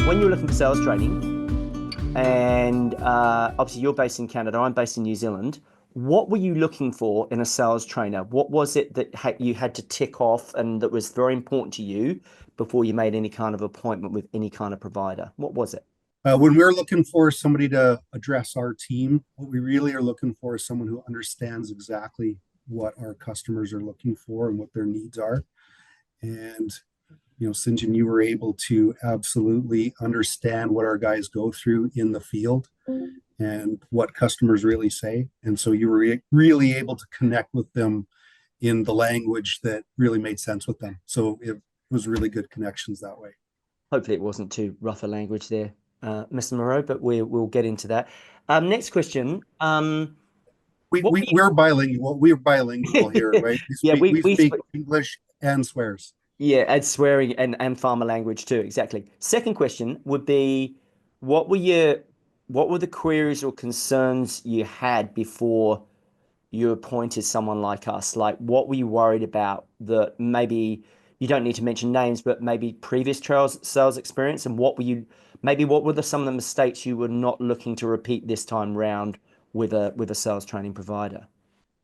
when you're looking for sales training, and obviously you're based in Canada, I'm based in New Zealand, what were you looking for in a sales trainer? What was it that you had to tick off and that was very important to you before you made any kind of appointment with any kind of provider? What was it? When we're looking for somebody to address our team, what we really are looking for is someone who understands exactly what our customers are looking for and what their needs are. And, St. John, you were able to absolutely understand what our guys go through in the field and what customers really say. And so you were really able to connect with them in the language that really made sense with them. So it was really good connections that way. Hopefully it wasn't too rough a language there, Mr. Moreau, but we'll get into that. Next question. We, What we were we're bilingual. We're bilingual you... here, right? Yeah, We speak English and swears. yeah, add swearing and farmer language too, exactly. Second question would be, what were your what were the queries or concerns you had before you appointed someone like us? Like, what were you worried about that maybe you don't need to mention names, but maybe previous trials sales experience, and what were some of the mistakes you were not looking to repeat this time round with a sales training provider?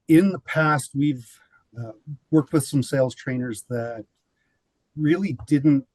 In the past, we've uh, worked with some sales trainers that really didn't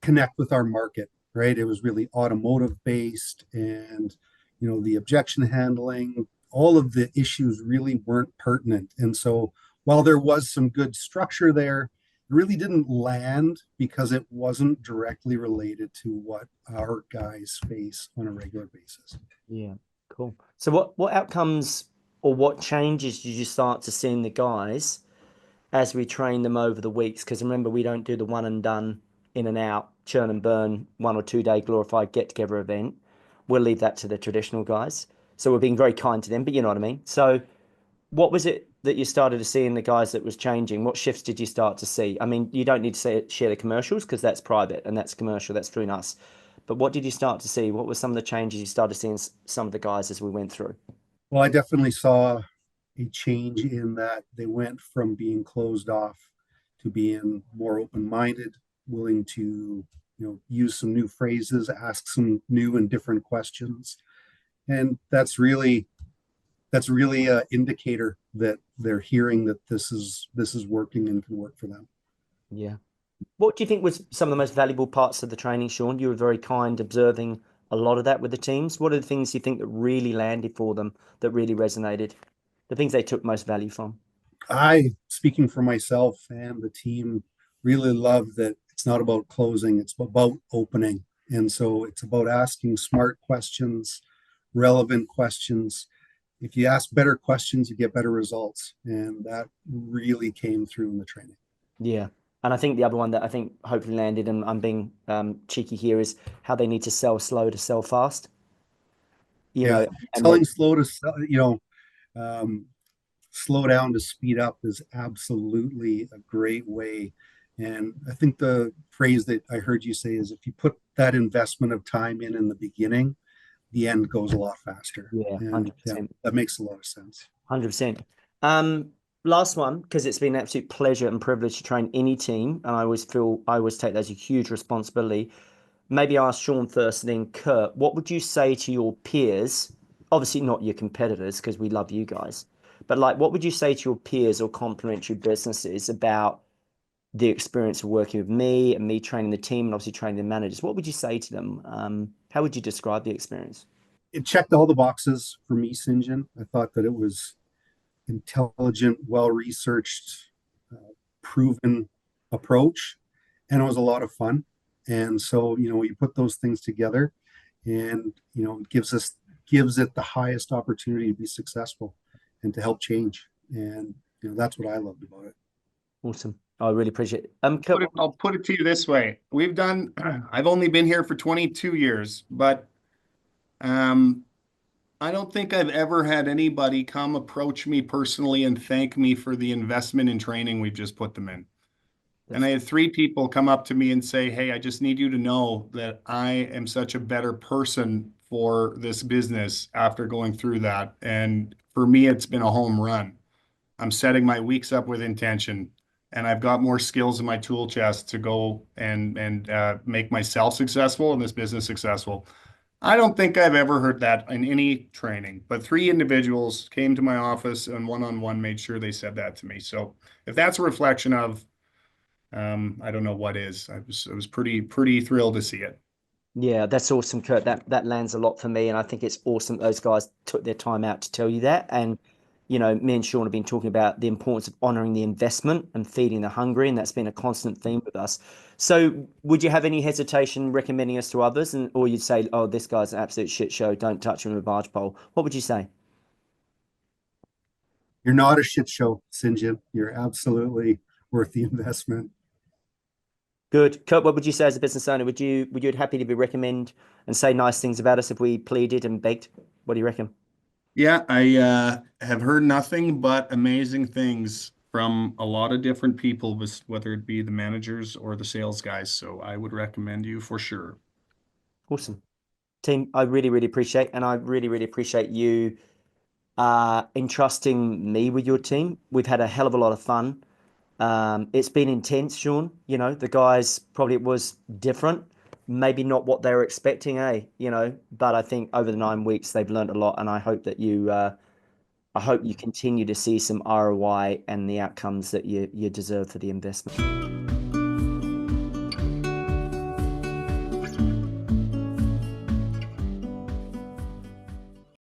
connect with our market, right? It was really automotive based, and the objection handling, all of the issues really weren't pertinent. And so while there was some good structure there, it really didn't land because it wasn't directly related to what our guys face on a regular basis. Yeah, cool. So what outcomes or what changes did you start to see in the guys as we train them over the weeks? Because remember, we don't do the one and done, in and out, churn and burn, 1 or 2 day glorified get together event. We'll leave that to the traditional guys. So we're being very kind to them, but you know what I mean. So what was it that you started to see in the guys that was changing? What shifts did you start to see? I mean, you don't need to share the commercials because that's private and that's commercial, that's between us. But what did you start to see? What were some of the changes you started seeing some of the guys as we went through? Well, I definitely saw a change in that they went from being closed off to being more open-minded, willing to, use some new phrases, ask some new and different questions. And that's really an indicator that they're hearing that this is working and can work for them. Yeah. What do you think was some of the most valuable parts of the training, Sean? You were very kind, observing a lot of that with the teams. What are the things you think that really landed for them, that really resonated? The things they took most value from? I, speaking for myself and the team, really love that it's not about closing, it's about opening. And so it's about asking smart questions, relevant questions. If you ask better questions, you get better results. And that really came through in the training. Yeah. And I think the other one that I think hopefully landed, and I'm being cheeky here, is how they need to sell slow to sell fast. You Yeah, know, and telling slow to sell, um, slow down to speed up is absolutely a great way. And I think the phrase that I heard you say is if you put that investment of time in the beginning, the end goes a lot faster. yeah, And yeah, 100%. that makes a lot of sense. 100%. Last one, because it's been an absolute pleasure and privilege to train any team, and I always take that as a huge responsibility. Maybe ask Sean first, and then Kurt. What would you say to your peers? Obviously, not your competitors, because we love you guys. But like, what would you say to your peers or complementary businesses about the experience of working with me and me training the team and obviously training the managers? What would you say to them? How would you describe the experience? It checked all the boxes for me, Sinjin. I thought that it was intelligent, well researched, proven approach, and it was a lot of fun. And so, you put those things together, and gives it the highest opportunity to be successful and to help change. And that's what I loved about it. Awesome. I really appreciate it. Kurt, I'll put it to you this way. I've only been here for 22 years, but um, I don't think I've ever had anybody come approach me personally and thank me for the investment in training we've just put them in. And I had 3 people come up to me and say, "Hey, I just need you to know that I am such a better person for this business after going through that. And for me, it's been a home run. I'm setting my weeks up with intention. and I've got more skills in my tool chest to go and make myself successful and this business successful. I don't think I've ever heard that in any training, but three individuals came to my office and one-on-one made sure they said that to me. So if that's a reflection of, I don't know what is. I was pretty thrilled to see it. Yeah, that's awesome, Kurt. That lands a lot for me, and I think it's awesome those guys took their time out to tell you that. And me and Sean have been talking about the importance of honoring the investment and feeding the hungry, and that's been a constant theme with us. So, would you have any hesitation recommending us to others, and or you'd say, "Oh, this guy's an absolute shit show. Don't touch him with a barge pole." What would you say? You're not a shit show, Sinjin. You're absolutely worth the investment. Good, Kurt. What would you say as a business owner? Would you happy to be recommend and say nice things about us if we pleaded and begged? What do you reckon? Yeah, I have heard nothing but amazing things from a lot of different people, whether it be the managers or the sales guys. So I would recommend you for sure. Awesome. Team, I really, really appreciate, and I really, really appreciate you entrusting me with your team. We've had a hell of a lot of fun. It's been intense, Sean. The guys probably it was different, maybe not what they were expecting, but I think over the 9 weeks they've learned a lot, and I hope you continue to see some ROI and the outcomes that you deserve for the investment.